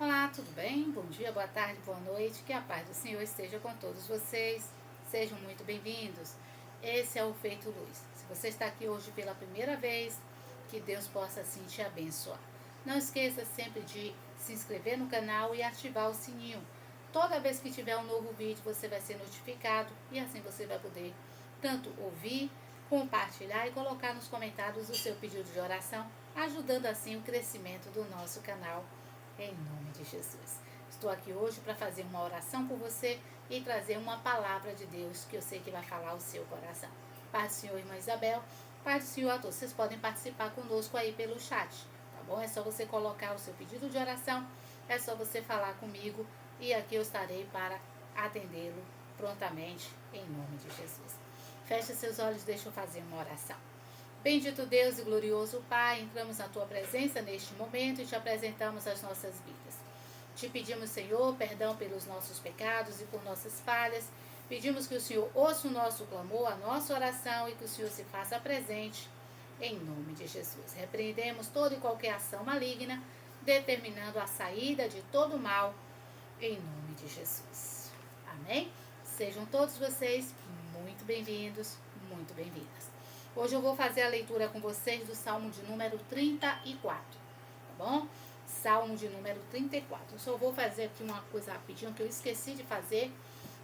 Olá, tudo bem? Bom dia, boa tarde, boa noite. Que a paz do Senhor esteja com todos vocês. Sejam muito bem-vindos. Esse é o Feito Luz. Se você está aqui hoje pela primeira vez, que Deus possa assim te abençoar. Não esqueça sempre de se inscrever no canal e ativar o sininho. Toda vez que tiver um novo vídeo, você vai ser notificado e assim você vai poder tanto ouvir, compartilhar e colocar nos comentários o seu pedido de oração, ajudando assim o crescimento do nosso canal. Em nome de Jesus. Estou aqui hoje para fazer uma oração por você e trazer uma palavra de Deus que eu sei que vai falar o seu coração. Pai do Senhor, irmã Isabel, Pai do Senhor a todos. Vocês podem participar conosco aí pelo chat, tá bom? É só você colocar o seu pedido de oração, é só você falar comigo e aqui eu estarei para atendê-lo prontamente, em nome de Jesus. Feche seus olhos, deixa eu fazer uma oração. Bendito Deus e glorioso Pai, entramos na Tua presença neste momento e te apresentamos as nossas vidas. Te pedimos, Senhor, perdão pelos nossos pecados e por nossas falhas. Pedimos que o Senhor ouça o nosso clamor, a nossa oração e que o Senhor se faça presente em nome de Jesus. Repreendemos toda e qualquer ação maligna, determinando a saída de todo mal em nome de Jesus. Amém? Sejam todos vocês muito bem-vindos, muito bem-vindas. Hoje eu vou fazer a leitura com vocês do Salmo de número 34, tá bom? Salmo de número 34. Eu só vou fazer aqui uma coisa rapidinho que eu esqueci de fazer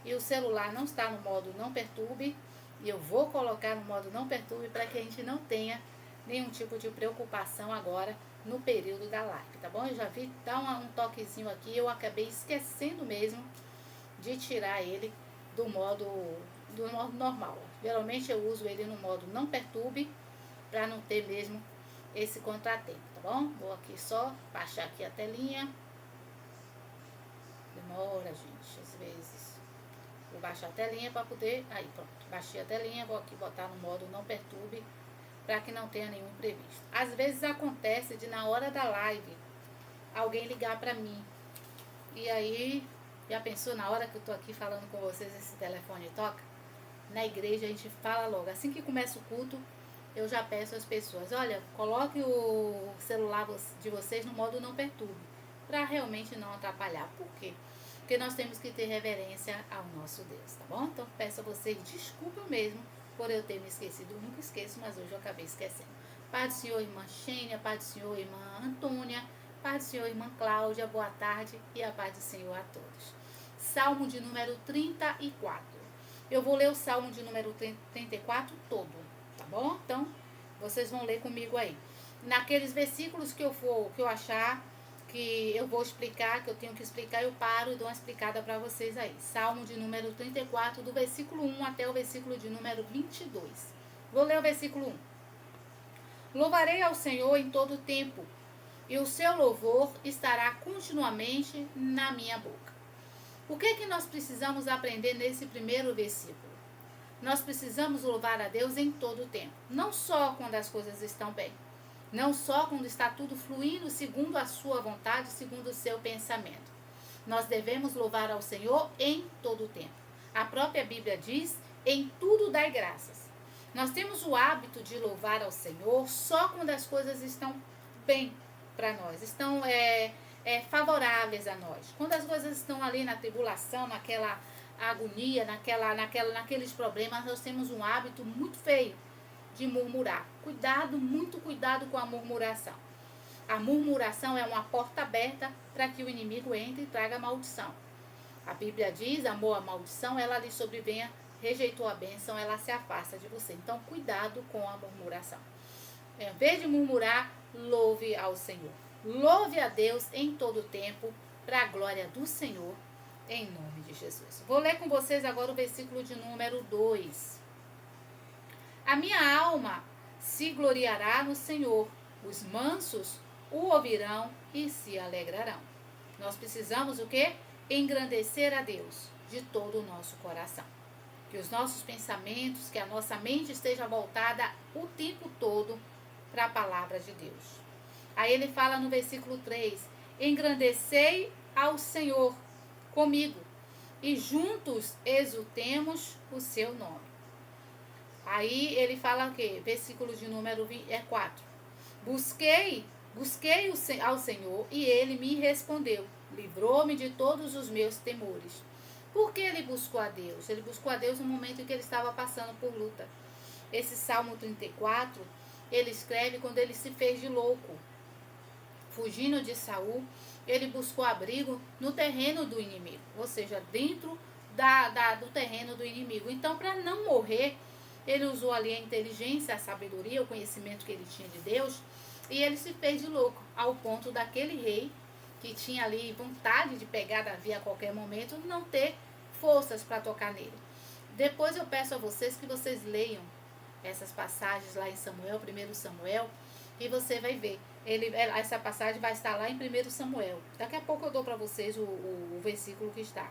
e o celular não está no modo não perturbe e eu vou colocar no modo não perturbe para que a gente não tenha nenhum tipo de preocupação agora no período da live, tá bom? Eu já vi dar um toquezinho aqui, eu acabei esquecendo mesmo de tirar ele do modo normal. Geralmente eu uso ele no modo não perturbe para não ter mesmo esse contratempo, tá bom? Vou aqui só baixar aqui a telinha. Demora, gente, às vezes. Vou baixar a telinha para poder... Aí, pronto. Baixei a telinha, vou aqui botar no modo não perturbe para que não tenha nenhum imprevisto. Às vezes acontece de na hora da live alguém ligar para mim. E aí, já pensou na hora que eu tô aqui falando com vocês, esse telefone toca? Na igreja a gente fala logo, assim que começa o culto, eu já peço às pessoas, olha, coloque o celular de vocês no modo não perturbe, para realmente não atrapalhar. Por quê? Porque nós temos que ter reverência ao nosso Deus, tá bom? Então peço a vocês desculpa mesmo por eu ter me esquecido. Eu nunca esqueço, mas hoje eu acabei esquecendo. Pai do Senhor, irmã Xênia, Pai do Senhor, irmã Antônia, Pai do Senhor, irmã Cláudia, boa tarde e a paz do Senhor a todos. Salmo de número 34. Eu vou ler o Salmo de número 34 todo, tá bom? Então, vocês vão ler comigo aí. Naqueles versículos que eu achar que eu vou explicar, que eu tenho que explicar, eu paro e dou uma explicada para vocês aí. Salmo de número 34, do versículo 1 até o versículo de número 22. Vou ler o versículo 1. Louvarei ao Senhor em todo tempo, e o seu louvor estará continuamente na minha boca. O que é que nós precisamos aprender nesse primeiro versículo? Nós precisamos louvar a Deus em todo o tempo, não só quando as coisas estão bem, não só quando está tudo fluindo segundo a sua vontade, segundo o seu pensamento. Nós devemos louvar ao Senhor em todo o tempo. A própria Bíblia diz, em tudo dai graças. Nós temos o hábito de louvar ao Senhor só quando as coisas estão bem para nós, estão favoráveis a nós. Quando as coisas estão ali na tribulação, naquela agonia, naqueles problemas, nós temos um hábito muito feio de murmurar. Cuidado, muito cuidado com a murmuração. A murmuração é uma porta aberta para que o inimigo entre e traga maldição. A Bíblia diz, amor a maldição, ela lhe sobrevenha, rejeitou a bênção, ela se afasta de você. Então, cuidado com a murmuração. Em vez de murmurar, louve ao Senhor. Louve a Deus em todo o tempo, para a glória do Senhor, em nome de Jesus. Vou ler com vocês agora o versículo de número 2. A minha alma se gloriará no Senhor, os mansos o ouvirão e se alegrarão. Nós precisamos o quê? Engrandecer a Deus de todo o nosso coração. Que os nossos pensamentos, que a nossa mente esteja voltada o tempo todo para a palavra de Deus. Aí ele fala no versículo 3, engrandecei ao Senhor comigo e juntos exultemos o seu nome. Aí ele fala o quê? Versículo de número 4. Busquei Busquei ao Senhor e ele me respondeu. Livrou-me de todos os meus temores. Por que ele buscou a Deus? Ele buscou a Deus no momento em que ele estava passando por luta. Esse Salmo 34, ele escreve quando ele se fez de louco. Fugindo de Saul, ele buscou abrigo no terreno do inimigo, ou seja, dentro do terreno do inimigo. Então, para não morrer, ele usou ali a inteligência, a sabedoria, o conhecimento que ele tinha de Deus, e ele se fez de louco, ao ponto daquele rei, que tinha ali vontade de pegar Davi a qualquer momento, não ter forças para tocar nele. Depois eu peço a vocês que vocês leiam essas passagens lá em Samuel, 1 Samuel, e você vai ver. Essa passagem vai estar lá em 1 Samuel. Daqui a pouco eu dou para vocês o versículo que está.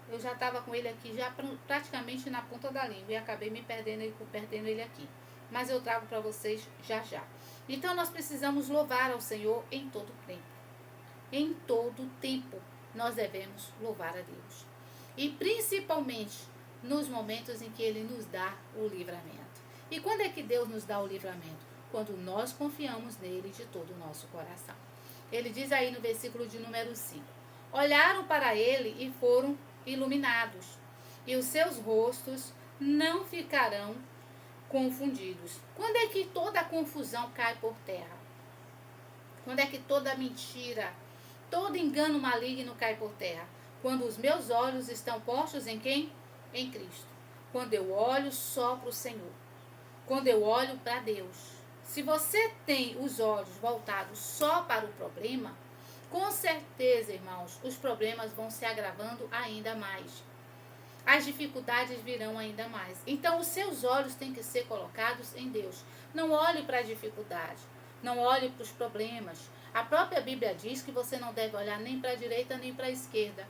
Eu já estava com ele aqui, já praticamente na ponta da língua, e acabei me perdendo ele aqui. Mas eu trago para vocês já já. Então nós precisamos louvar ao Senhor em todo tempo. Em todo tempo nós devemos louvar a Deus. E principalmente nos momentos em que Ele nos dá o livramento. E quando é que Deus nos dá o livramento? Quando nós confiamos nele de todo o nosso coração. Ele diz aí no versículo de número 5. Olharam para ele e foram iluminados, e os seus rostos não ficarão confundidos. Quando é que toda a confusão cai por terra? Quando é que toda mentira, todo engano maligno cai por terra? Quando os meus olhos estão postos em quem? Em Cristo. Quando eu olho só para o Senhor. Quando eu olho para Deus. Se você tem os olhos voltados só para o problema, com certeza, irmãos, os problemas vão se agravando ainda mais. As dificuldades virão ainda mais. Então, os seus olhos têm que ser colocados em Deus. Não olhe para a dificuldade. Não olhe para os problemas. A própria Bíblia diz que você não deve olhar nem para a direita nem para a esquerda.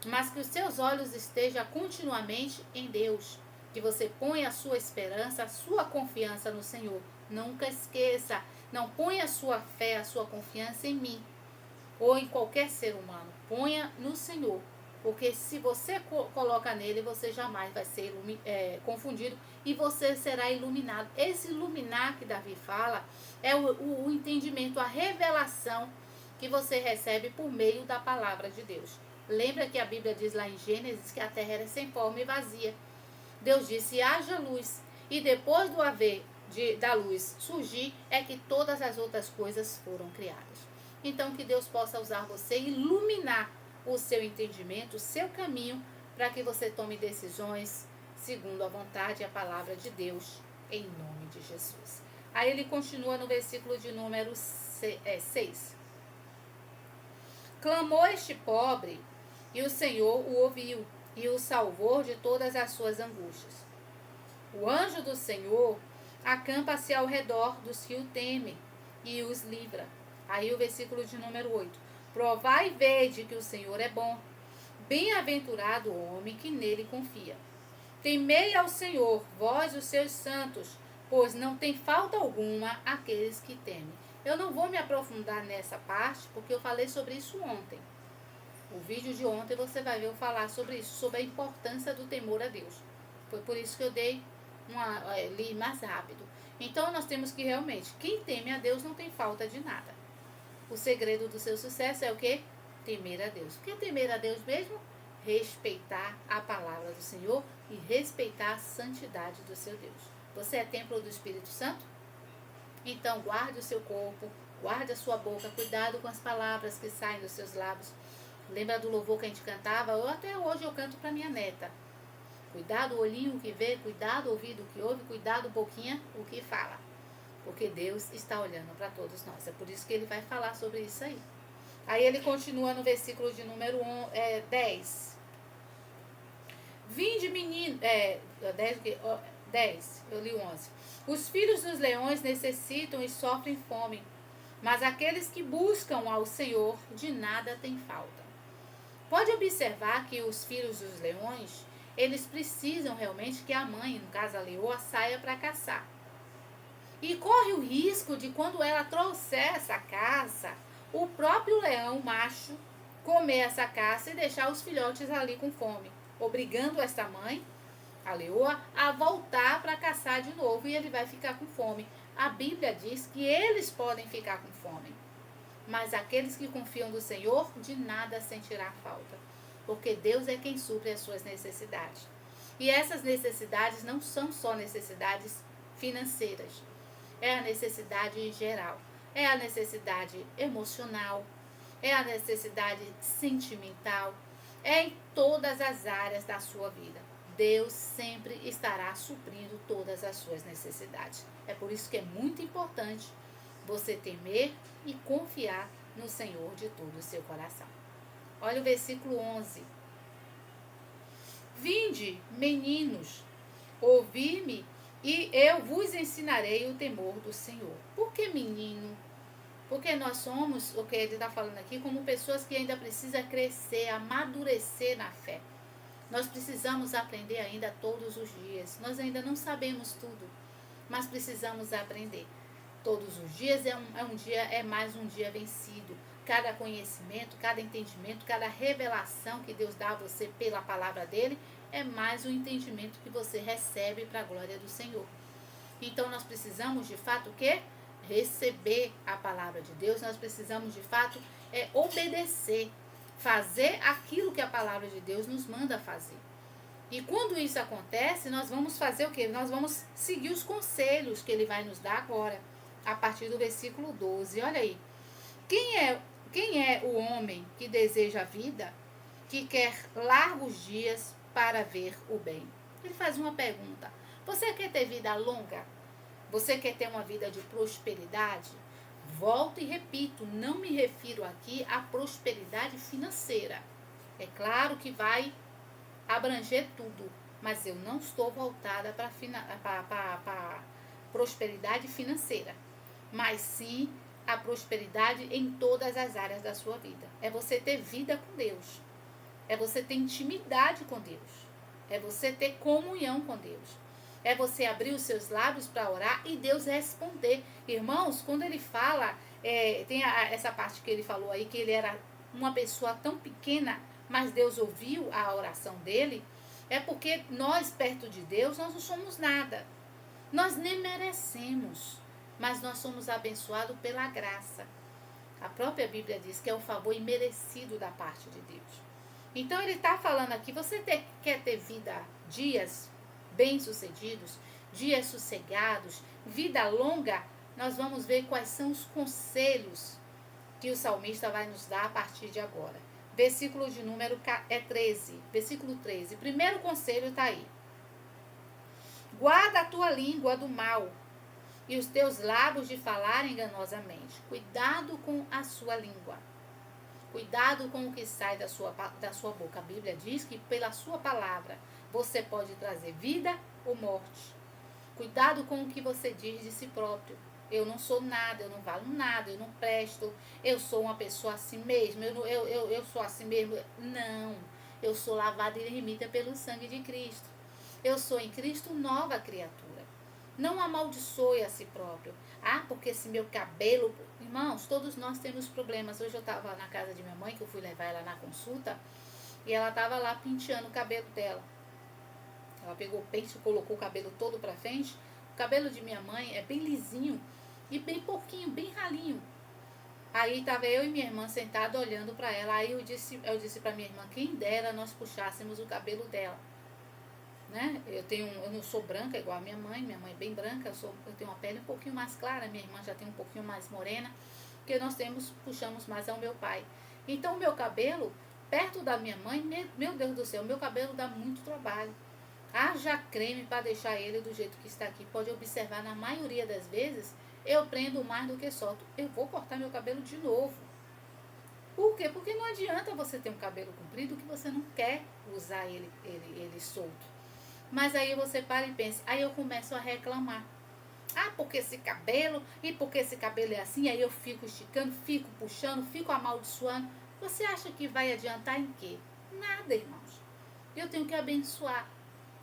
Mas que os seus olhos estejam continuamente em Deus. Que você ponha a sua esperança, a sua confiança no Senhor. Nunca esqueça. Não ponha a sua fé, a sua confiança em mim. Ou em qualquer ser humano. Ponha no Senhor. Porque se você coloca nele, você jamais vai ser confundido e você será iluminado. Esse iluminar que Davi fala é o entendimento, a revelação que você recebe por meio da palavra de Deus. Lembra que a Bíblia diz lá em Gênesis que a terra era sem forma e vazia. Deus disse, haja luz. E depois da luz surgir, é que todas as outras coisas foram criadas. Então, que Deus possa usar você e iluminar o seu entendimento, o seu caminho, para que você tome decisões segundo a vontade e a palavra de Deus, em nome de Jesus. Aí ele continua no versículo de número 6. Clamou este pobre, e o Senhor o ouviu, e o salvou de todas as suas angústias. O anjo do Senhor acampa-se ao redor dos que o temem, e os livra. Aí o versículo de número 8. Provai e vede que o Senhor é bom. Bem-aventurado o homem que nele confia. Temei ao Senhor, vós os seus santos, pois não tem falta alguma aqueles que temem. Eu não vou me aprofundar nessa parte, porque eu falei sobre isso ontem. O vídeo de ontem você vai ver eu falar sobre isso, sobre a importância do temor a Deus. Foi por isso que eu li mais rápido. Então nós temos que realmente, quem teme a Deus não tem falta de nada. O segredo do seu sucesso é o quê? Temer a Deus. O que é temer a Deus mesmo? Respeitar a palavra do Senhor e respeitar a santidade do seu Deus. Você é templo do Espírito Santo? Então guarde o seu corpo, guarde a sua boca, cuidado com as palavras que saem dos seus lábios. Lembra do louvor que a gente cantava? Até hoje eu canto para minha neta. Cuidado o olhinho que vê, cuidado o ouvido que ouve, cuidado boquinha o que fala. Porque Deus está olhando para todos nós. É por isso que ele vai falar sobre isso aí. Aí ele continua no versículo de número 10. Vinde menino... 10, eu li 11. Os filhos dos leões necessitam e sofrem fome, mas aqueles que buscam ao Senhor de nada têm falta. Pode observar que os filhos dos leões, eles precisam realmente que a mãe, no caso a leoa, saia para caçar. E corre o risco de, quando ela trouxer essa caça, o próprio leão macho comer essa caça e deixar os filhotes ali com fome, obrigando essa mãe, a leoa, a voltar para caçar de novo, e ele vai ficar com fome. A Bíblia diz que eles podem ficar com fome. Mas aqueles que confiam no Senhor, de nada sentirá falta. Porque Deus é quem supre as suas necessidades. E essas necessidades não são só necessidades financeiras. É a necessidade em geral. É a necessidade emocional. É a necessidade sentimental. É em todas as áreas da sua vida. Deus sempre estará suprindo todas as suas necessidades. É por isso que é muito importante você temer e confiar no Senhor de todo o seu coração. Olha o versículo 11. Vinde, meninos, ouvi-me e eu vos ensinarei o temor do Senhor. Por que menino? Porque nós somos, o que ele está falando aqui, como pessoas que ainda precisam crescer, amadurecer na fé. Nós precisamos aprender ainda todos os dias. Nós ainda não sabemos tudo, mas precisamos aprender. Todos os dias é mais um dia vencido. Cada conhecimento, cada entendimento, cada revelação que Deus dá a você pela palavra dele, é mais um entendimento que você recebe para a glória do Senhor. Então nós precisamos de fato o quê? Receber a palavra de Deus. Nós precisamos de fato obedecer, fazer aquilo que a palavra de Deus nos manda fazer. E quando isso acontece, nós vamos fazer o quê? Nós vamos seguir os conselhos que ele vai nos dar agora, a partir do versículo 12. Olha aí. Quem é o homem que deseja a vida, que quer largos dias para ver o bem? Ele faz uma pergunta. Você quer ter vida longa? Você quer ter uma vida de prosperidade? Volto e repito, não me refiro aqui à prosperidade financeira. É claro que vai abranger tudo, mas eu não estou voltada para prosperidade financeira, mas sim a prosperidade em todas as áreas da sua vida. É você ter vida com Deus, é você ter intimidade com Deus, é você ter comunhão com Deus, é você abrir os seus lábios para orar e Deus responder. Irmãos, quando ele fala, tem essa parte que ele falou aí, que ele era uma pessoa tão pequena, mas Deus ouviu a oração dele, é porque nós, perto de Deus, nós não somos nada. Nós nem merecemos, mas nós somos abençoados pela graça. A própria Bíblia diz que é o favor imerecido da parte de Deus. Então ele está falando aqui, você quer ter vida, dias bem-sucedidos, dias sossegados, vida longa? Nós vamos ver quais são os conselhos que o salmista vai nos dar a partir de agora. Versículo de número 13. Versículo 13. Primeiro conselho está aí. Guarda a tua língua do mal e os teus lábios de falar enganosamente. Cuidado com a sua língua. Cuidado com o que sai da sua boca. A Bíblia diz que pela sua palavra você pode trazer vida ou morte. Cuidado com o que você diz de si próprio. Eu não sou nada, eu não valo nada, eu não presto, eu sou uma pessoa assim mesmo, eu sou assim mesmo. Não, eu sou lavada e remida pelo sangue de Cristo. Eu sou em Cristo nova criatura. Não amaldiçoe a si próprio. Ah, porque esse meu cabelo... Irmãos, todos nós temos problemas. Hoje eu estava na casa de minha mãe, que eu fui levar ela na consulta, e ela estava lá penteando o cabelo dela. Ela pegou o pente e colocou o cabelo todo para frente. O cabelo de minha mãe é bem lisinho e bem pouquinho, bem ralinho. Aí estava eu e minha irmã sentada olhando para ela. Aí eu disse para minha irmã, quem dera nós puxássemos o cabelo dela. Né? Eu não sou branca igual a minha mãe é bem branca, eu tenho uma pele um pouquinho mais clara, minha irmã já tem um pouquinho mais morena, porque nós puxamos mais ao meu pai. Então o meu cabelo, perto da minha mãe, meu Deus do céu, meu cabelo dá muito trabalho. Haja creme para deixar ele do jeito que está aqui. Pode observar, na maioria das vezes, eu prendo mais do que solto. Eu vou cortar meu cabelo de novo. Por quê? Porque não adianta você ter um cabelo comprido que você não quer usar ele solto. Mas aí você para e pensa, aí eu começo a reclamar. Ah, porque esse cabelo, e porque esse cabelo é assim, aí eu fico esticando, fico puxando, fico amaldiçoando. Você acha que vai adiantar em quê? Nada, irmãos. Eu tenho que abençoar.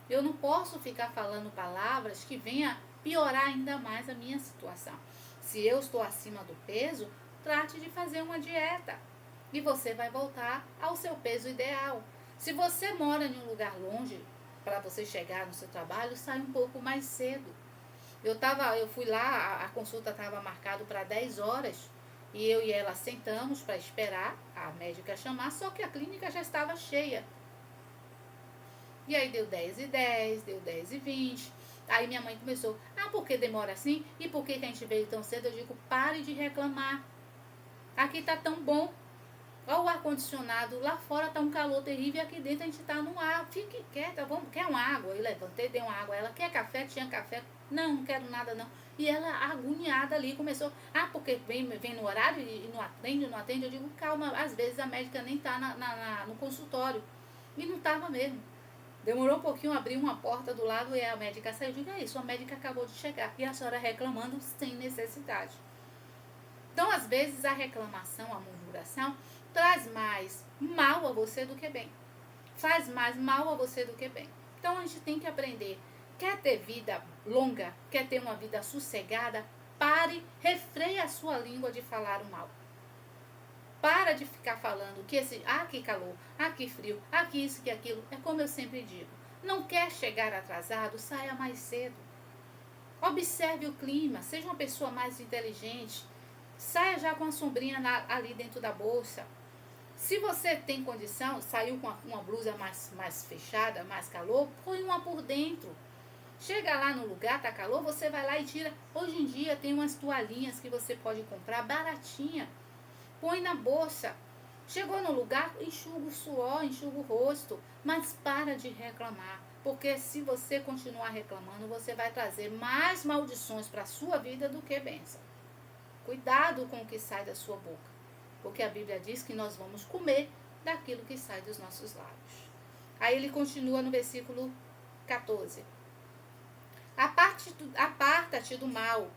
Eu não posso ficar falando palavras que venham piorar ainda mais a minha situação. Se eu estou acima do peso, trate de fazer uma dieta. E você vai voltar ao seu peso ideal. Se você mora em um lugar longe, para você chegar no seu trabalho, sai um pouco mais cedo. Eu fui lá, a consulta estava marcada para 10 horas, e eu e ela sentamos para esperar a médica chamar, só que a clínica já estava cheia. E aí deu 10h10, deu 10h20. Aí minha mãe começou, por que demora assim? E por que a gente veio tão cedo? Eu digo, pare de reclamar. Aqui tá tão bom. Olha o ar-condicionado, lá fora tá um calor terrível e aqui dentro a gente tá no ar. Fique quieta, quer uma água? Eu levantei, dei uma água. Ela, quer café? Tinha café. Não quero nada não. E ela agoniada ali, começou, porque vem no horário e não atende. Eu digo, calma, às vezes a médica nem tá no consultório. E não tava mesmo. Demorou um pouquinho, abriu uma porta do lado e a médica saiu. Eu digo, é isso, a médica acabou de chegar. E a senhora reclamando sem necessidade. Então, às vezes, a reclamação, a murmuração, traz mais mal a você do que bem. Faz mais mal a você do que bem. Então, a gente tem que aprender. Quer ter vida longa? Quer ter uma vida sossegada? Pare, refreie a sua língua de falar o mal. Para de ficar falando que que calor, que frio, que isso, que aquilo. É como eu sempre digo. Não quer chegar atrasado? Saia mais cedo. Observe o clima. Seja uma pessoa mais inteligente. Saia já com a sombrinha ali dentro da bolsa. Se você tem condição, saiu com uma blusa mais fechada, mais calor, põe uma por dentro. Chega lá no lugar, tá calor, você vai lá e tira. Hoje em dia tem umas toalhinhas que você pode comprar baratinha. Põe na bolsa. Chegou no lugar, enxuga o suor, enxuga o rosto. Mas para de reclamar. Porque se você continuar reclamando, você vai trazer mais maldições para a sua vida do que bênção. Cuidado com o que sai da sua boca. Porque a Bíblia diz que nós vamos comer daquilo que sai dos nossos lábios. Aí ele continua no versículo 14. Aparta-te do mal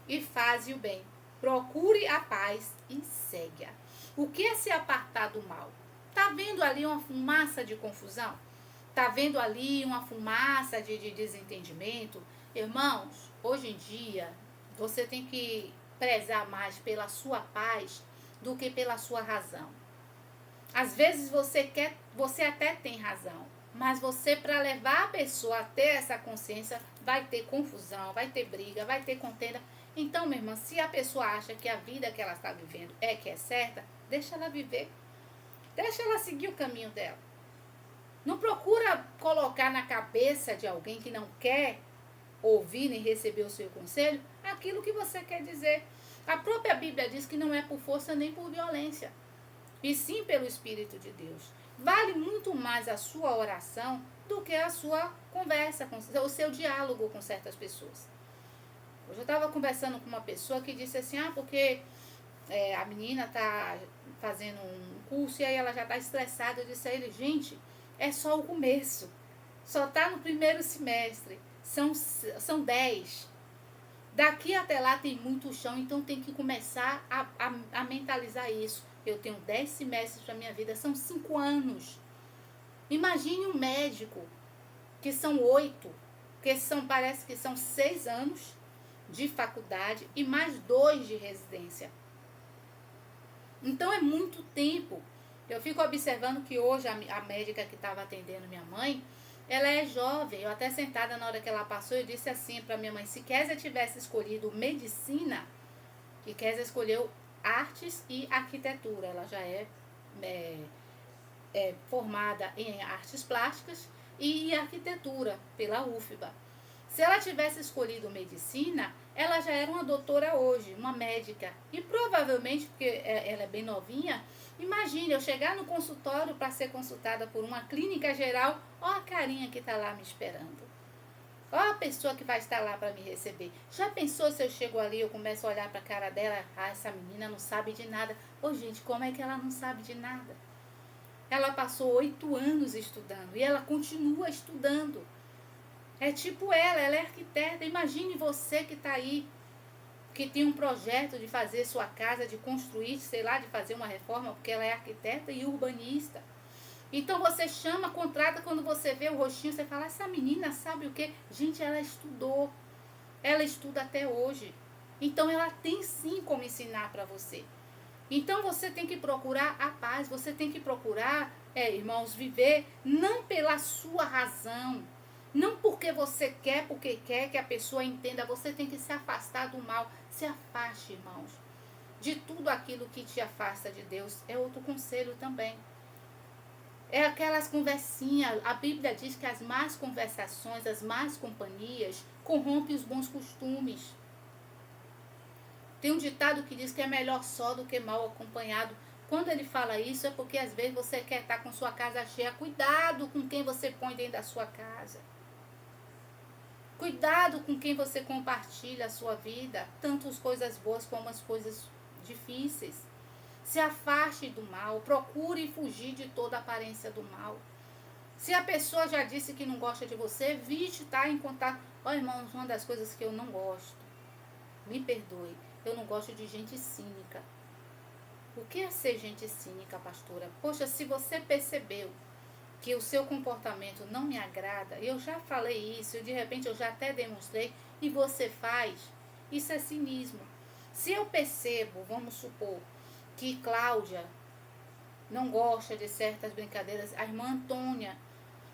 e faze o bem. Procure a paz e segue-a. O que é se apartar do mal? Está vendo ali uma fumaça de confusão? Está vendo ali uma fumaça de desentendimento? Irmãos, hoje em dia, você tem que prezar mais pela sua paz do que pela sua razão. Às vezes você até tem razão, mas você, para levar a pessoa a ter essa consciência, vai ter confusão, vai ter briga, vai ter contenda. Então, minha irmã, se a pessoa acha que a vida que ela está vivendo que é certa, deixa ela viver. Deixa ela seguir o caminho dela. Não procura colocar na cabeça de alguém que não quer ouvir nem receber o seu conselho aquilo que você quer dizer. A própria Bíblia diz que não é por força nem por violência, e sim pelo Espírito de Deus. Vale muito mais a sua oração do que a sua conversa, o seu diálogo com certas pessoas. Hoje eu estava conversando com uma pessoa que disse assim, porque a menina está fazendo um curso e aí ela já está estressada. Eu disse a ele, gente, é só o começo. Só está no primeiro semestre. São 10. Daqui até lá tem muito chão, então tem que começar a mentalizar isso. Eu tenho 10 semestres para minha vida, são 5 anos. Imagine um médico, que são 8, parece que são 6 anos de faculdade e mais 2 de residência. Então é muito tempo. Eu fico observando que hoje a médica que estava atendendo minha mãe, ela é jovem. Eu até sentada na hora que ela passou, eu disse assim para minha mãe, se Kézia tivesse escolhido medicina, que Kézia escolheu artes e arquitetura. Ela já é formada em artes plásticas e arquitetura pela UFBA. Se ela tivesse escolhido medicina, ela já era uma doutora hoje, uma médica. E provavelmente, porque ela é bem novinha, imagine eu chegar no consultório para ser consultada por uma clínica geral, a carinha que está lá me esperando. A pessoa que vai estar lá para me receber. Já pensou se eu chego ali, eu começo a olhar para a cara dela, essa menina não sabe de nada. Gente, como é que ela não sabe de nada? Ela passou 8 anos estudando e ela continua estudando. É tipo ela é arquiteta. Imagine você que está aí, que tem um projeto de fazer sua casa, de construir, de fazer uma reforma, porque ela é arquiteta e urbanista. Então você chama, contrata, quando você vê o rostinho, você fala, essa menina sabe o quê? Gente, ela estudou. Ela estuda até hoje. Então ela tem sim como ensinar para você. Então você tem que procurar a paz, você tem que procurar, irmãos, viver não pela sua razão, Não porque você quer, porque quer que a pessoa entenda. Você tem que se afastar do mal. Se afaste, irmãos, de tudo aquilo que te afasta de Deus. É outro conselho também. É aquelas conversinhas. A Bíblia diz que as más conversações, as más companhias, corrompem os bons costumes. Tem um ditado que diz que é melhor só do que mal acompanhado. Quando ele fala isso, é porque às vezes você quer estar com sua casa cheia. Cuidado com quem você põe dentro da sua casa. Cuidado com quem você compartilha a sua vida, tanto as coisas boas como as coisas difíceis. Se afaste do mal, procure fugir de toda aparência do mal. Se a pessoa já disse que não gosta de você, evite estar em contato. Olha, irmãos, uma das coisas que eu não gosto, me perdoe, eu não gosto de gente cínica. O que é ser gente cínica, pastora? Poxa, se você percebeu que o seu comportamento não me agrada, eu já falei isso, de repente eu já até demonstrei, e você faz, isso é cinismo. Se eu percebo, vamos supor, que Cláudia não gosta de certas brincadeiras, a irmã Antônia,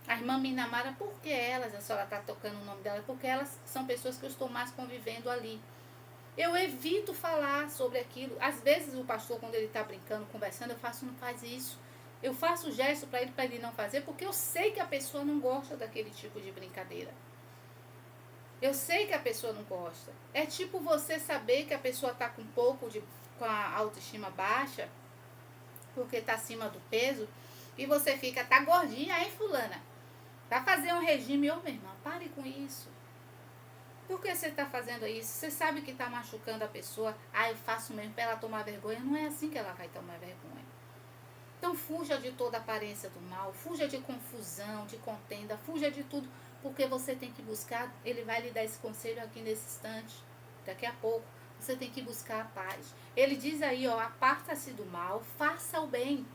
a irmã Minamara, por que elas, a senhora está tocando o nome delas? Porque elas são pessoas que eu estou mais convivendo ali. Eu evito falar sobre aquilo. Às vezes o pastor, quando ele está brincando, conversando, eu faço, não faz isso. Eu faço o gesto para ele não fazer, porque eu sei que a pessoa não gosta daquele tipo de brincadeira. Eu sei que a pessoa não gosta. É tipo você saber que a pessoa está com com a autoestima baixa, porque está acima do peso, e você fica, tá gordinha, hein, fulana? Vai fazer um regime. Ô, minha irmã, pare com isso. Por que você está fazendo isso? Você sabe que está machucando a pessoa. Ah, eu faço mesmo para ela tomar vergonha. Não é assim que ela vai tomar vergonha. Então fuja de toda aparência do mal, fuja de confusão, de contenda, fuja de tudo, porque você tem que buscar, ele vai lhe dar esse conselho aqui nesse instante, daqui a pouco, você tem que buscar a paz. Ele diz aí, ó, aparta-se do mal, faça o bem.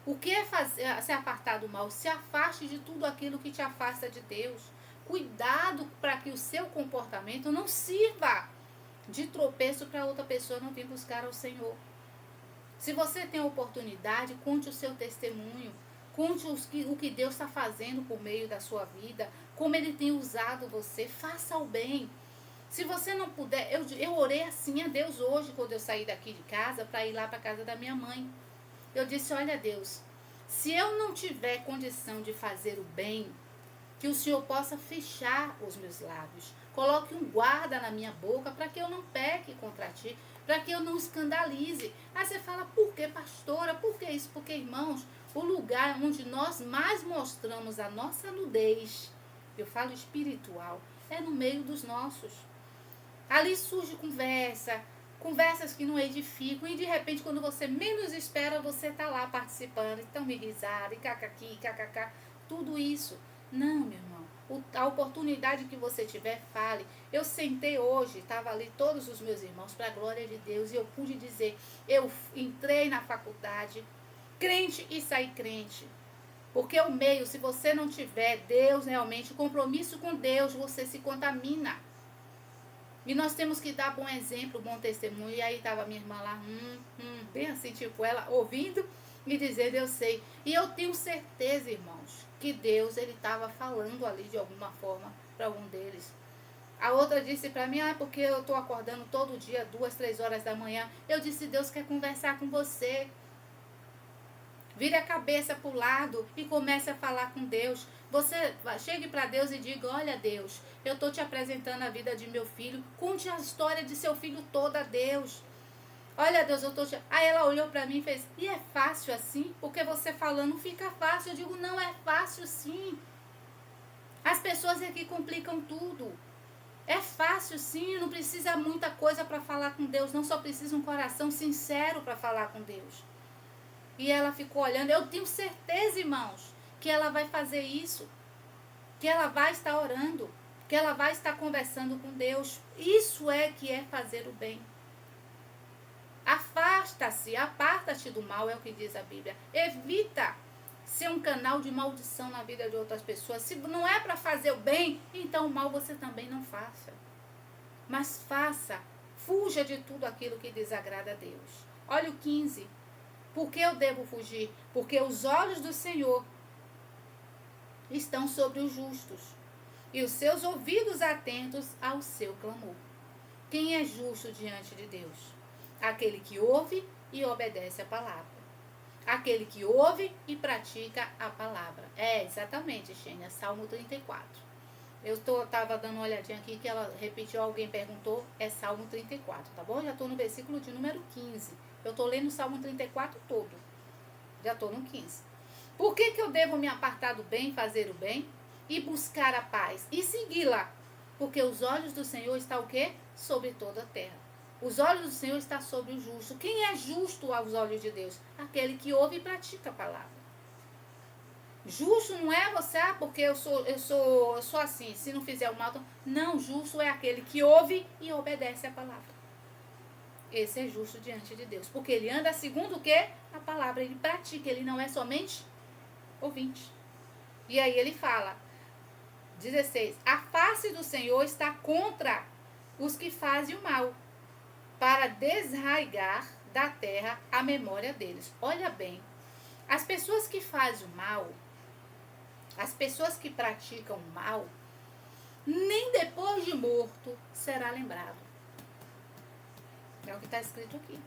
O que é fazer, se apartar do mal? Se afaste de tudo aquilo que te afasta de Deus. Cuidado para que o seu comportamento não sirva de tropeço para outra pessoa não vir buscar ao Senhor. Se você tem a oportunidade, conte o seu testemunho. Conte o que Deus está fazendo por meio da sua vida. Como Ele tem usado você. Faça o bem. Se você não puder, eu orei assim a Deus hoje, quando eu saí daqui de casa, para ir lá para a casa da minha mãe. Eu disse, olha Deus, se eu não tiver condição de fazer o bem, que o Senhor possa fechar os meus lábios. Coloque um guarda na minha boca para que eu não peque contra ti, para que eu não escandalize. Aí você fala, por que, pastora? Por que isso? Porque, irmãos, o lugar onde nós mais mostramos a nossa nudez, eu falo espiritual, é no meio dos nossos. Ali surge conversas que não edificam, e de repente, quando você menos espera, você está lá participando, então me risada, e kkk, kkk, tudo isso. Não, meu irmão, a oportunidade que você tiver, fale. Eu sentei hoje, estava ali todos os meus irmãos, para a glória de Deus, e eu pude dizer, eu entrei na faculdade, crente e saí crente. Porque o meio, se você não tiver Deus realmente, compromisso com Deus, você se contamina. E nós temos que dar bom exemplo, bom testemunho. E aí estava minha irmã lá, bem assim, tipo ela, ouvindo e dizendo, eu sei. E eu tenho certeza, irmãos, que Deus, ele estava falando ali de alguma forma para algum deles. A outra disse para mim, porque eu estou acordando todo dia, 2, 3 horas da manhã. Eu disse, Deus quer conversar com você. Vire a cabeça para o lado e comece a falar com Deus. Você chegue para Deus e diga, olha Deus, eu estou te apresentando a vida de meu filho. Conte a história de seu filho toda a Deus. Olha Deus, eu estou te... Aí ela olhou para mim e fez, e é fácil assim? Porque você falando fica fácil. Eu digo, não é fácil sim. As pessoas aqui complicam tudo. É fácil sim, não precisa muita coisa para falar com Deus. Não, só precisa um coração sincero para falar com Deus. E ela ficou olhando. Eu tenho certeza, irmãos, que ela vai fazer isso. Que ela vai estar orando. Que ela vai estar conversando com Deus. Isso é que é fazer o bem. Afasta-se, aparta-te do mal, é o que diz a Bíblia. Evita ser um canal de maldição na vida de outras pessoas. Se não é para fazer o bem, então o mal você também não faça. Mas faça. Fuja de tudo aquilo que desagrada a Deus. Olha o 15. Por que eu devo fugir? Porque os olhos do Senhor estão sobre os justos. e os seus ouvidos atentos ao seu clamor. Quem é justo diante de Deus? Aquele que ouve e obedece a palavra. Aquele que ouve e pratica a palavra. É, exatamente, Xênia, Salmo 34. Eu estava dando uma olhadinha aqui que ela repetiu, alguém perguntou, é Salmo 34, tá bom? Já estou no versículo de número 15. Eu estou lendo o Salmo 34 todo. Já estou no 15. Por que eu devo me apartar do bem, fazer o bem e buscar a paz e segui-la? Porque os olhos do Senhor estão o quê? Sobre toda a terra. Os olhos do Senhor estão sobre o justo. Quem é justo aos olhos de Deus? Aquele que ouve e pratica a palavra. Justo não é você, porque eu sou assim, se não fizer o mal... Não, justo é aquele que ouve e obedece a palavra. Esse é justo diante de Deus. Porque ele anda segundo o quê? A palavra. Ele pratica, ele não é somente ouvinte. E aí ele fala, 16, a face do Senhor está contra os que fazem o mal, para desarraigar da terra a memória deles. Olha bem, as pessoas que fazem o mal, as pessoas que praticam o mal, nem depois de morto será lembrado. É o que está escrito aqui.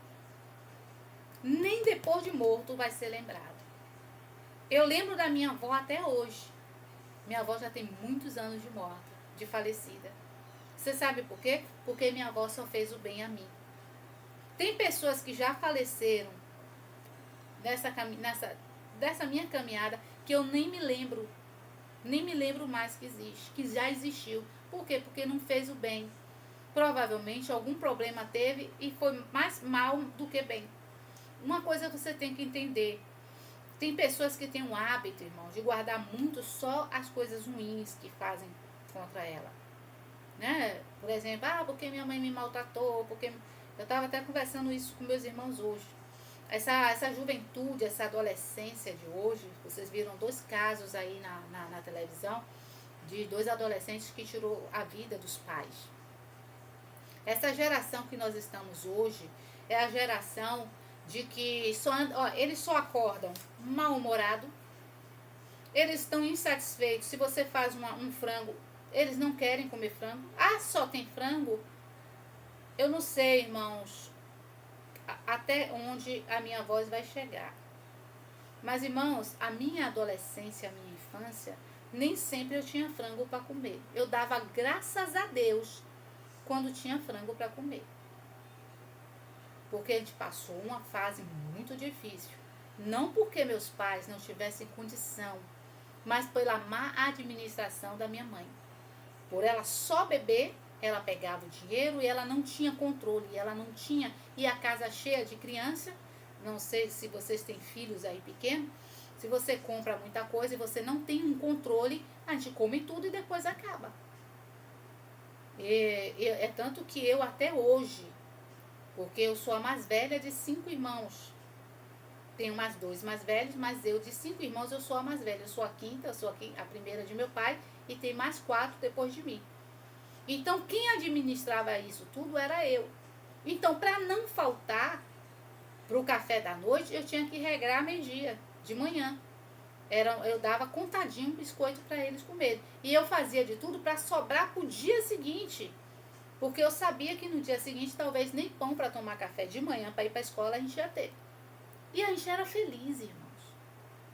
Nem depois de morto vai ser lembrado. Eu lembro da minha avó até hoje. Minha avó já tem muitos anos de morta, de falecida. Você sabe por quê? Porque minha avó só fez o bem a mim. Tem pessoas que já faleceram dessa minha caminhada que eu nem me lembro mais que existe, que já existiu. Por quê? Porque não fez o bem. Provavelmente algum problema teve e foi mais mal do que bem. Uma coisa você tem que entender. Tem pessoas que têm um hábito, irmão, de guardar muito só as coisas ruins que fazem contra ela. Né? Por exemplo, porque minha mãe me maltratou, porque... Eu estava até conversando isso com meus irmãos hoje. Essa juventude, essa adolescência de hoje, vocês viram 2 casos aí na televisão, de 2 adolescentes que tirou a vida dos pais. Essa geração que nós estamos hoje é a geração de que eles só acordam mal-humorados, eles estão insatisfeitos. Se você faz um frango, eles não querem comer frango. Só tem frango? Eu não sei, irmãos, até onde a minha voz vai chegar. Mas, irmãos, a minha adolescência, a minha infância, nem sempre eu tinha frango para comer. Eu dava graças a Deus quando tinha frango para comer. Porque a gente passou uma fase muito difícil. Não porque meus pais não tivessem condição, mas pela má administração da minha mãe. Por ela só beber, ela pegava o dinheiro e ela não tinha controle, ela não tinha, e a casa cheia de criança, não sei se vocês têm filhos aí pequenos, se você compra muita coisa e você não tem um controle, a gente come tudo e depois acaba. É tanto que eu até hoje, porque eu sou a mais velha de 5 irmãos, tenho mais 2 mais velhos, mas eu de 5 irmãos eu sou a mais velha, eu sou a quinta, eu sou a primeira de meu pai e tem mais 4 depois de mim. Então, quem administrava isso tudo era eu. Então, para não faltar para o café da noite, eu tinha que regrar meio-dia, de manhã. Eu dava contadinho um biscoito para eles comerem. E eu fazia de tudo para sobrar para o dia seguinte. Porque eu sabia que no dia seguinte, talvez nem pão para tomar café de manhã, para ir para a escola, a gente ia ter. E a gente era feliz, irmãos.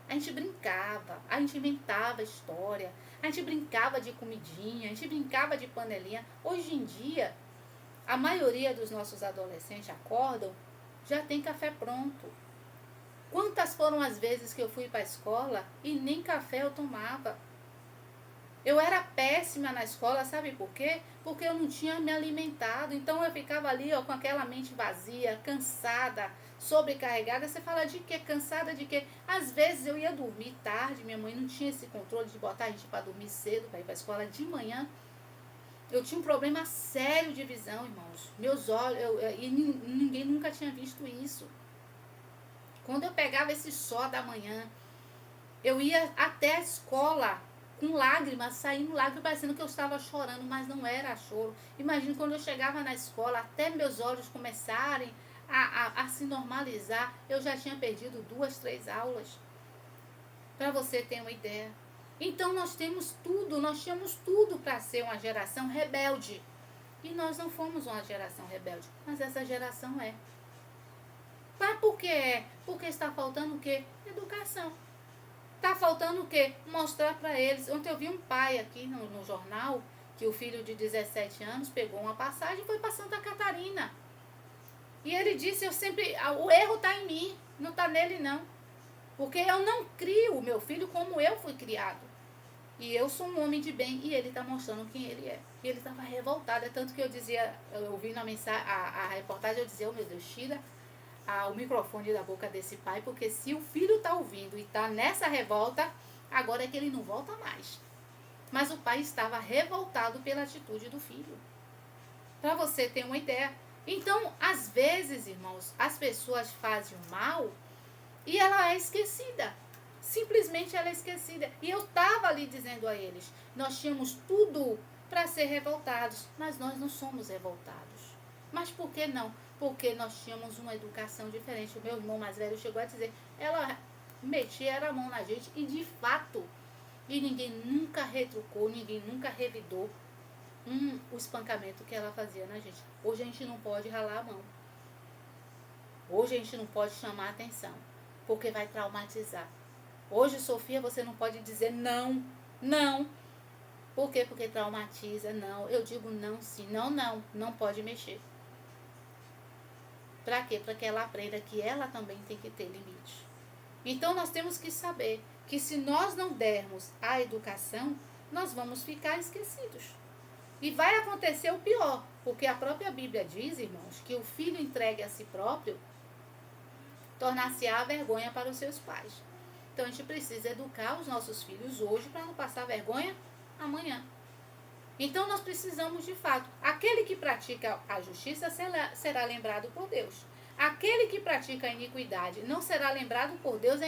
A gente brincava, a gente inventava história, a gente brincava de comidinha, a gente brincava de panelinha. Hoje em dia, a maioria dos nossos adolescentes acordam, já tem café pronto. Quantas foram as vezes que eu fui para a escola e nem café eu tomava? Eu era péssima na escola, sabe por quê? Porque eu não tinha me alimentado. Então eu ficava ali com aquela mente vazia, cansada, sobrecarregada. Você fala de quê? Cansada de quê? Às vezes eu ia dormir tarde, minha mãe não tinha esse controle de botar a gente para dormir cedo, para ir para a escola de manhã. Eu tinha um problema sério de visão, irmãos. Meus olhos, e ninguém nunca tinha visto isso. Quando eu pegava esse sol da manhã, eu ia até a escola com lágrimas, saindo lágrimas, parecendo que eu estava chorando, mas não era choro. Imagina quando eu chegava na escola, até meus olhos começarem a se normalizar, eu já tinha perdido 2, 3 aulas. Para você ter uma ideia. Então nós temos tudo, nós tínhamos tudo para ser uma geração rebelde. E nós não fomos uma geração rebelde, mas essa geração é. Mas por que é? Porque está faltando o quê? Educação. Está faltando o quê? Mostrar para eles. Ontem eu vi um pai aqui no jornal, que o filho de 17 anos pegou uma passagem e foi para Santa Catarina. E ele disse, o erro está em mim, não está nele não. Porque eu não crio o meu filho como eu fui criado. E eu sou um homem de bem e ele está mostrando quem ele é. E ele estava revoltado. É tanto que eu dizia, eu ouvi na mensagem, a reportagem, eu dizia, oh meu Deus, tira o microfone da boca desse pai, porque se o filho está ouvindo e está nessa revolta, agora é que ele não volta mais. Mas o pai estava revoltado pela atitude do filho. Para você ter uma ideia. Então, às vezes, irmãos, as pessoas fazem o mal e ela é esquecida. Simplesmente ela é esquecida. E eu estava ali dizendo a eles, nós tínhamos tudo para ser revoltados, mas nós não somos revoltados. Mas por que não? Porque nós tínhamos uma educação diferente. O meu irmão mais velho chegou a dizer, ela metia a mão na gente e de fato, e ninguém nunca retrucou, ninguém nunca revidou o espancamento que ela fazia na gente. Hoje a gente não pode ralar a mão. Hoje a gente não pode chamar a atenção, porque vai traumatizar. Hoje, Sofia, você não pode dizer não, não. Por quê? Porque traumatiza, não. Eu digo não, sim, não, não, não pode mexer. Para quê? Para que ela aprenda que ela também tem que ter limite. Então, nós temos que saber que se nós não dermos a educação, nós vamos ficar esquecidos. E vai acontecer o pior, porque a própria Bíblia diz, irmãos, que o filho entregue a si próprio tornar-se-á vergonha para os seus pais. Então, a gente precisa educar os nossos filhos hoje para não passar vergonha amanhã. Então, nós precisamos, de fato, aquele que pratica a justiça será lembrado por Deus. Aquele que pratica a iniquidade não será lembrado por Deus e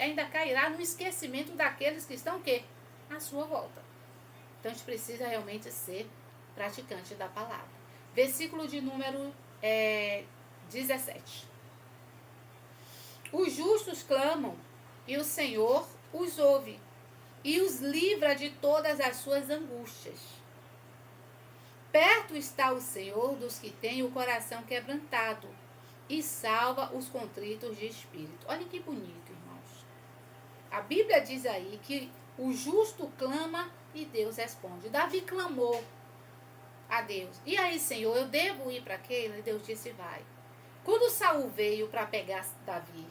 ainda cairá no esquecimento daqueles que estão o quê? À sua volta. Então, a gente precisa realmente ser praticante da palavra. Versículo de número 17. Os justos clamam e o Senhor os ouve e os livra de todas as suas angústias. Perto está o Senhor dos que têm o coração quebrantado e salva os contritos de espírito. Olha que bonito, irmãos. A Bíblia diz aí que o justo clama e Deus responde. Davi clamou a Deus. E aí, Senhor, eu devo ir para aquele? E Deus disse, vai. Quando Saul veio para pegar Davi,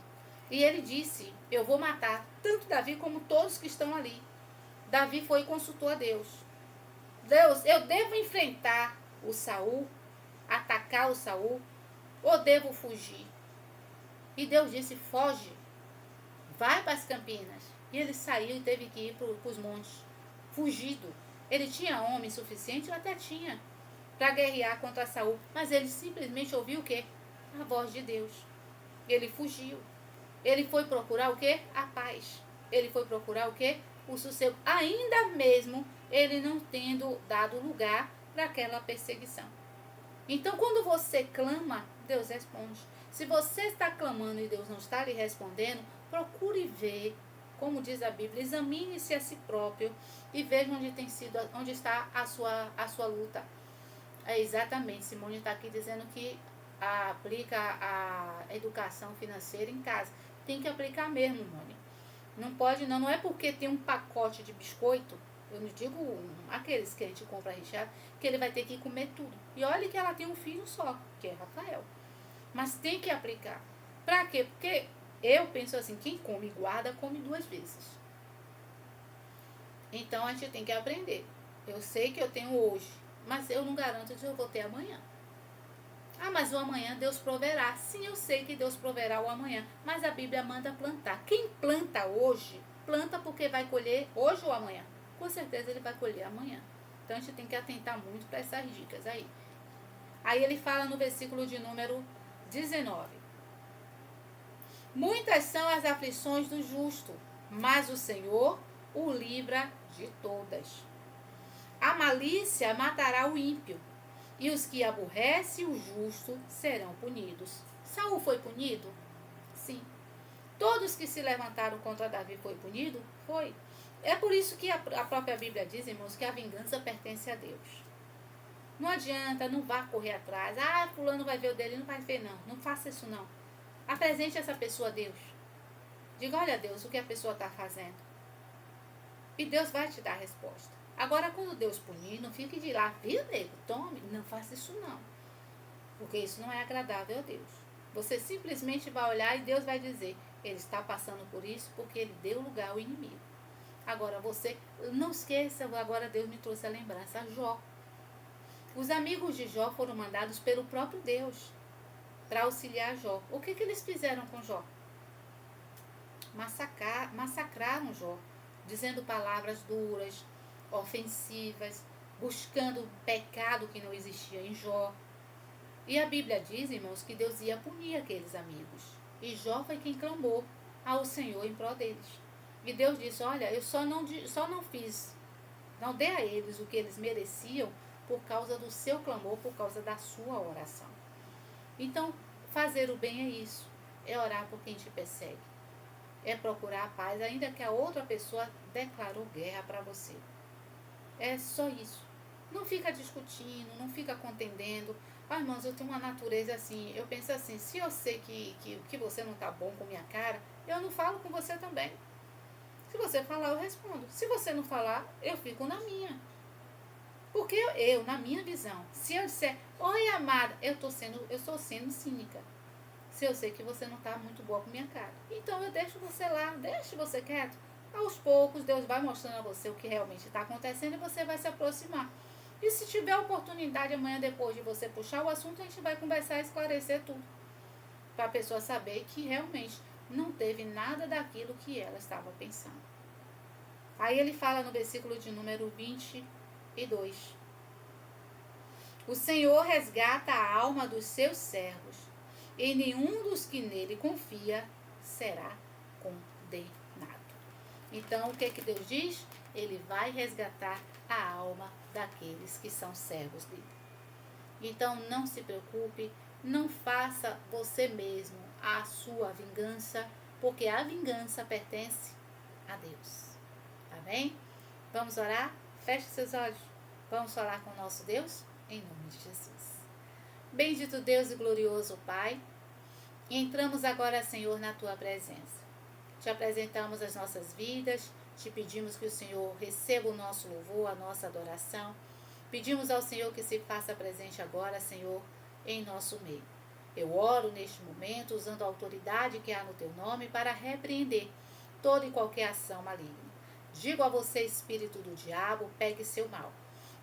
e ele disse, eu vou matar tanto Davi como todos que estão ali. Davi foi e consultou a Deus. Deus, eu devo enfrentar o Saul, atacar o Saul, ou devo fugir? E Deus disse, foge, vai para as campinas. E ele saiu e teve que ir para os montes, fugido. Ele tinha homem suficiente, eu até tinha, para guerrear contra Saul. Mas ele simplesmente ouviu o quê? A voz de Deus. Ele fugiu. Ele foi procurar o quê? A paz. Ele foi procurar o quê? O sossego. Ainda mesmo ele não tendo dado lugar para aquela perseguição. Então, quando você clama, Deus responde. Se você está clamando e Deus não está lhe respondendo, procure ver, como diz a Bíblia, examine-se a si próprio e veja onde está a sua luta. É exatamente, Simone está aqui dizendo que aplica a educação financeira em casa. Tem que aplicar mesmo, Moni. Não pode, não é porque tem um pacote de biscoito, eu não digo aqueles que a gente compra recheado, que ele vai ter que comer tudo. E olha que ela tem um filho só, que é Rafael. Mas tem que aplicar. Pra quê? Porque eu penso assim, quem come e guarda, come 2 vezes. Então a gente tem que aprender. Eu sei que eu tenho hoje, mas eu não garanto que eu vou ter amanhã. Ah, mas o amanhã Deus proverá. Sim, eu sei que Deus proverá o amanhã, mas a Bíblia manda plantar. Quem planta hoje, planta porque vai colher hoje ou amanhã. Com certeza ele vai colher amanhã. Então a gente tem que atentar muito para essas dicas aí. Aí ele fala no versículo de número 19. Muitas são as aflições do justo, mas o Senhor o livra de todas. A malícia matará o ímpio, e os que aborrecem o justo serão punidos. Saul foi punido? Sim. Todos que se levantaram contra Davi foi punido? Foi. É por isso que a própria Bíblia diz, irmãos, que a vingança pertence a Deus. Não adianta, não vá correr atrás. Ah, fulano vai ver o dele, não vai ver não. Não faça isso não. Apresente essa pessoa a Deus. Diga, olha Deus, o que a pessoa está fazendo. E Deus vai te dar a resposta. Agora, quando Deus punir, não fique de lá, viu, nego, tome. Não faça isso não. Porque isso não é agradável a Deus. Você simplesmente vai olhar e Deus vai dizer, ele está passando por isso porque ele deu lugar ao inimigo. Agora você, não esqueça, agora Deus me trouxe a lembrança, Jó. Os amigos de Jó foram mandados pelo próprio Deus para auxiliar Jó. O que eles fizeram com Jó? Massacraram Jó, dizendo palavras duras, ofensivas, buscando pecado que não existia em Jó. E a Bíblia diz, irmãos, que Deus ia punir aqueles amigos. E Jó foi quem clamou ao Senhor em prol deles. E Deus disse, olha, eu só não fiz, não dei a eles o que eles mereciam por causa do seu clamor, por causa da sua oração. Então, fazer o bem é isso, é orar por quem te persegue, é procurar a paz, ainda que a outra pessoa declarou guerra para você. É só isso. Não fica discutindo, não fica contendendo. Ah, irmãos, eu tenho uma natureza assim, eu penso assim, se eu sei que você não tá bom com minha cara, eu não falo com você também. Se você falar, eu respondo. Se você não falar, eu fico na minha. Porque eu, na minha visão, se eu disser, oi amada, eu estou sendo cínica. Se eu sei que você não está muito boa com minha cara. Então eu deixo você lá, deixo você quieto. Aos poucos, Deus vai mostrando a você o que realmente está acontecendo e você vai se aproximar. E se tiver oportunidade amanhã, depois de você puxar o assunto, a gente vai conversar e esclarecer tudo. Para a pessoa saber que realmente não teve nada daquilo que ela estava pensando. Aí ele fala no versículo de número 22. O Senhor resgata a alma dos seus servos, e nenhum dos que nele confia será condenado. Então, o que Deus diz? Ele vai resgatar a alma daqueles que são servos dele. Então, não se preocupe, não faça você mesmo a sua vingança, porque a vingança pertence a Deus. Tá bem? Vamos orar? Feche seus olhos. Vamos falar com o nosso Deus? Em nome de Jesus. Bendito Deus e glorioso Pai, entramos agora, Senhor, na Tua presença. Te apresentamos as nossas vidas, te pedimos que o Senhor receba o nosso louvor, a nossa adoração. Pedimos ao Senhor que se faça presente agora, Senhor, em nosso meio. Eu oro neste momento, usando a autoridade que há no Teu nome, para repreender toda e qualquer ação maligna. Digo a você, espírito do diabo, pegue seu mal.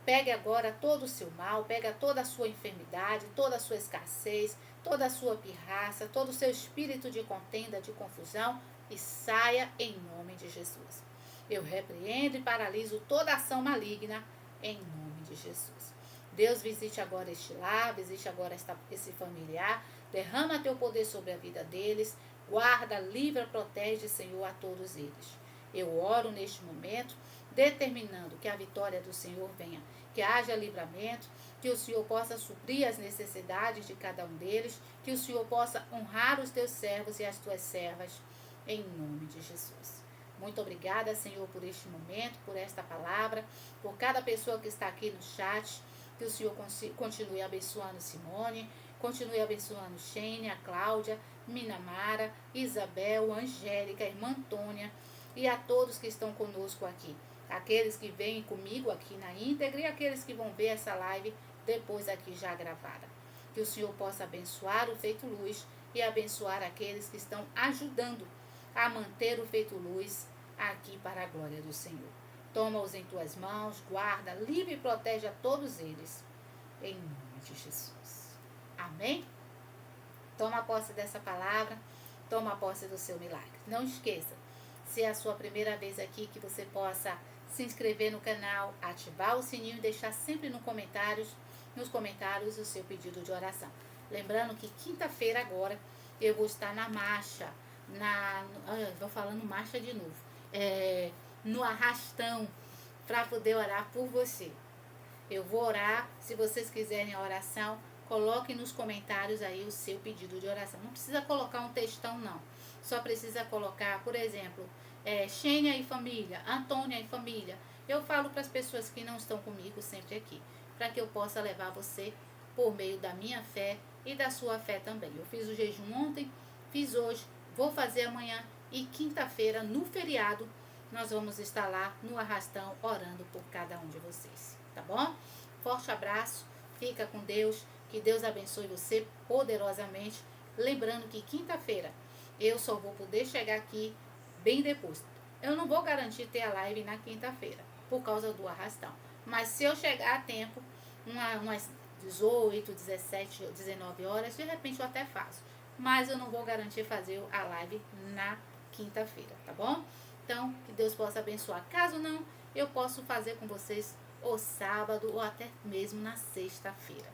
Pegue agora todo o seu mal, pega toda a sua enfermidade, toda a sua escassez, toda a sua pirraça, todo o seu espírito de contenda, de confusão e saia em nome de Jesus. Eu repreendo e paraliso toda ação maligna em nome de Jesus. Deus, visite agora este lar, visite agora esse familiar, derrama teu poder sobre a vida deles, guarda, livra, protege, Senhor, a todos eles. Eu oro neste momento, determinando que a vitória do Senhor venha, que haja livramento, que o Senhor possa suprir as necessidades de cada um deles, que o Senhor possa honrar os teus servos e as tuas servas, em nome de Jesus. Muito obrigada, Senhor, por este momento, por esta palavra, por cada pessoa que está aqui no chat, que o Senhor continue abençoando Simone, continue abençoando Shane, a Cláudia, Minamara, Isabel, Angélica, irmã Antônia e a todos que estão conosco aqui. Aqueles que vêm comigo aqui na íntegra e aqueles que vão ver essa live depois aqui já gravada. Que o Senhor possa abençoar o Feito Luz e abençoar aqueles que estão ajudando a manter o Feito Luz aqui para a glória do Senhor. Toma-os em tuas mãos, guarda, livre e protege a todos eles, em nome de Jesus. Amém? Toma posse dessa palavra, toma posse do seu milagre. Não esqueça, se é a sua primeira vez aqui, que você possa se inscrever no canal, ativar o sininho e deixar sempre nos comentários o seu pedido de oração. Lembrando que quinta-feira agora eu vou estar na marcha, vou falando marcha de novo, no arrastão, para poder orar por você. Eu vou orar, se vocês quiserem a oração, coloquem nos comentários aí o seu pedido de oração. Não precisa colocar um textão não, só precisa colocar, por exemplo, Xênia e família, Antônia e família. Eu falo para as pessoas que não estão comigo sempre aqui, para que eu possa levar você por meio da minha fé e da sua fé também. Eu fiz o jejum ontem, fiz hoje, vou fazer amanhã e quinta-feira, no feriado, nós vamos estar lá no Arrastão orando por cada um de vocês, tá bom? Forte abraço, fica com Deus, que Deus abençoe você poderosamente. Lembrando que quinta-feira eu só vou poder chegar aqui bem depois. Eu não vou garantir ter a live na quinta-feira, por causa do Arrastão. Mas se eu chegar a tempo, umas 18, 17, 19 horas, de repente eu até faço. Mas eu não vou garantir fazer a live na quinta-feira, tá bom? Então, que Deus possa abençoar. Caso não, eu posso fazer com vocês o sábado ou até mesmo na sexta-feira.